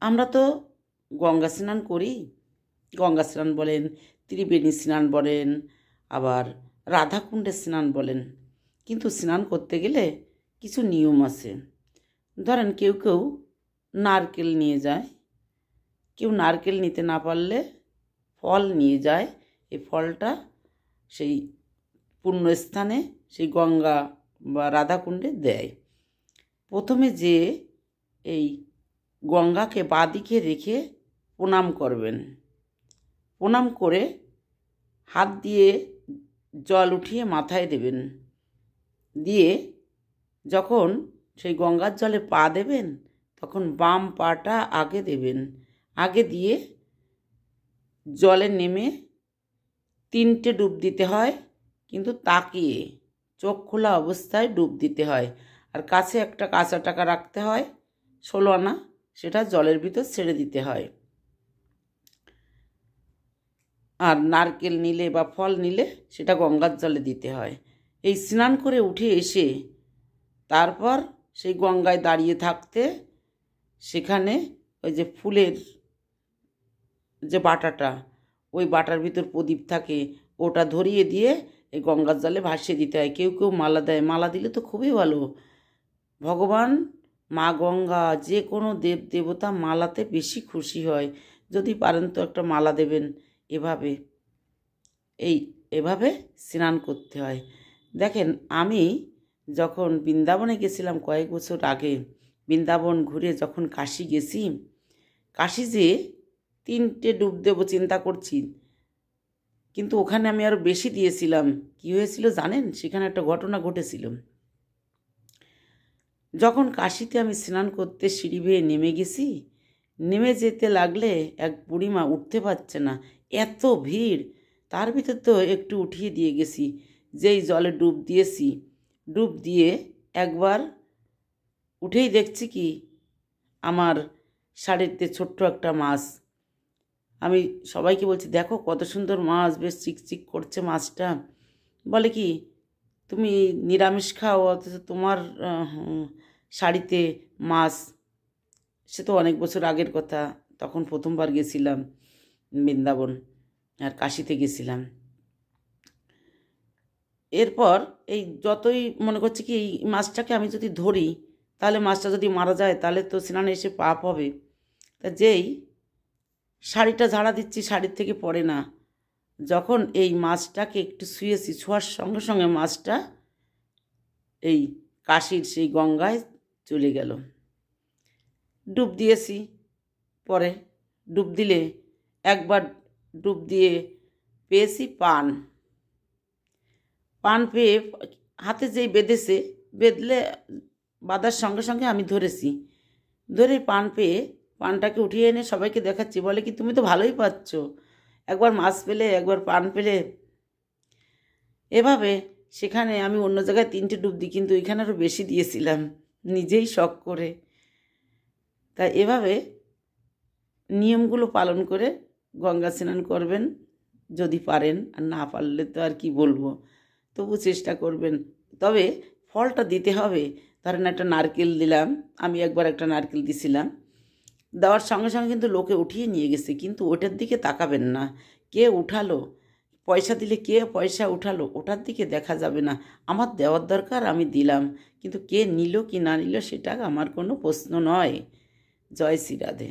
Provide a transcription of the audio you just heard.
আমরা তো গঙ্গা স্নান করি, গঙ্গা স্নান বলেন, ত্রিবেণী স্নান বলেন, আবার রাধাকুণ্ডে স্নান বলেন। কিন্তু স্নান করতে গেলে কিছু নিয়ম আছে। ধরেন কেউ কেউ নারকেল নিয়ে যায়, কেউ নারকেল নিতে না পারলে ফল নিয়ে যায়। এই ফলটা সেই পুণ্যস্থানে, সেই গঙ্গা বা রাধাকুণ্ডে দেয়। প্রথমে যে এই গঙ্গাকে বাঁদিকে রেখে প্রণাম করবেন। প্রণাম করে হাত দিয়ে জল উঠিয়ে মাথায় দেবেন। দিয়ে যখন সেই গঙ্গার জলে পা দেবেন, তখন বাম পাটা আগে দেবেন। আগে দিয়ে জলে নেমে 3টে ডুব দিতে হয়, কিন্তু তাকিয়ে চোখ খোলা অবস্থায় ডুব দিতে হয়। আর কাছে একটা কাঁচা টাকা রাখতে হয়, 16 আনা, সেটা জলের ভিতর ছেড়ে দিতে হয়। আর নারকেল নিলে বা ফল নিলে সেটা গঙ্গার জলে দিতে হয়। এই স্নান করে উঠে এসে তারপর সেই গঙ্গায় দাঁড়িয়ে থাকতে সেখানে ওই যে ফুলের যে বাটাটা, ওই বাটার ভিতর প্রদীপ থাকে, ওটা ধরিয়ে দিয়ে এই গঙ্গার জলে ভাসিয়ে দিতে হয়। কেউ কেউ মালা দেয়, মালা দিলে তো খুবই ভালো। ভগবান, মা গঙ্গা, যে কোনো দেব দেবতা মালাতে বেশি খুশি হয়। যদি পারেন তো একটা মালা দেবেন। এভাবে স্নান করতে হয়। দেখেন, আমি যখন বৃন্দাবনে গেছিলাম কয়েক বছর আগে, বৃন্দাবন ঘুরে যখন কাশী গেছি, কাশী যে 3টে ডুব দেবো চিন্তা করছি, কিন্তু ওখানে আমি আরও বেশি দিয়েছিলাম। কী হয়েছিল জানেন? সেখানে একটা ঘটনা ঘটেছিল। যখন কাশীতে আমি স্নান করতে সিঁড়ি বেয়ে নেমে গেছি, নেমে যেতে লাগলে এক বুড়িমা উঠতে পারছে না, এত ভিড়। তার ভিতর তো একটু উঠিয়ে দিয়ে গেছি। যেই জলে ডুব দিয়েছি, ডুব দিয়ে একবার উঠেই দেখছি কি, আমার শাড়িতে ছোট্ট একটা মাছ। আমি সবাইকে বলছি, দেখো কত সুন্দর মাছ, বেশ চিকচিক করছে মাছটা। বলে কি, তুমি নিরামিষ খাও, অথচ তোমার শাড়িতে মাছ। সে তো অনেক বছর আগের কথা, তখন প্রথমবার গেছিলাম বৃন্দাবন আর কাশীতে গেছিলাম। এরপর এই যতই মনে করছি কি, এই মাছটাকে আমি যদি ধরি, তাহলে মাছটা যদি মারা যায় তাহলে তো স্নানে এসে পাপ হবে। তা যেই শাড়িটা ঝাড়া দিচ্ছি, শাড়ির থেকে পড়ে না। যখন এই মাছটাকে একটু ছুঁয়েছি, ছোঁয়ার সঙ্গে সঙ্গে মাছটা এই কাশীর সেই গঙ্গায় চলে গেল। ডুব দিয়েছি, পরে ডুব দিলে একবার ডুব দিয়ে পেয়েছি পান। পান পেয়ে হাতে যেই বেঁধেছে, বাঁধার সঙ্গে সঙ্গে আমি ধরেছি। ধরে পান পেয়ে পানটাকে উঠিয়ে এনে সবাইকে দেখাচ্ছি। বলে কি, তুমি তো ভালোই পাচ্ছ, একবার মাছ পেলে, একবার পান পেলে। এভাবে সেখানে আমি অন্য জায়গায় 3টে ডুব দিই, কিন্তু এখানে আরও বেশি দিয়েছিলাম, নিজেই শখ করে। তাই এভাবে নিয়মগুলো পালন করে গঙ্গা স্নান করবেন যদি পারেন। আর না পারলে তো আর কি বলবো, তবু চেষ্টা করবেন। তবে ফলটা দিতে হবে। ধরেন একটা নারকেল দিলাম, আমি একবার একটা নারকেল দিছিলাম, দেওয়ার সঙ্গে সঙ্গে কিন্তু লোকে উঠিয়ে নিয়ে গেছে, কিন্তু ওটার দিকে তাকাবেন না। কে উঠালো, পয়সা দিলে কে পয়সা উঠালো, ওটার দিকে দেখা যাবে না। আমার দেওয়ার দরকার, আমি দিলাম, কিন্তু কে নিল কি না নিল সেটা আমার কোনো প্রশ্ন নয়। জয় শ্রী রাধে।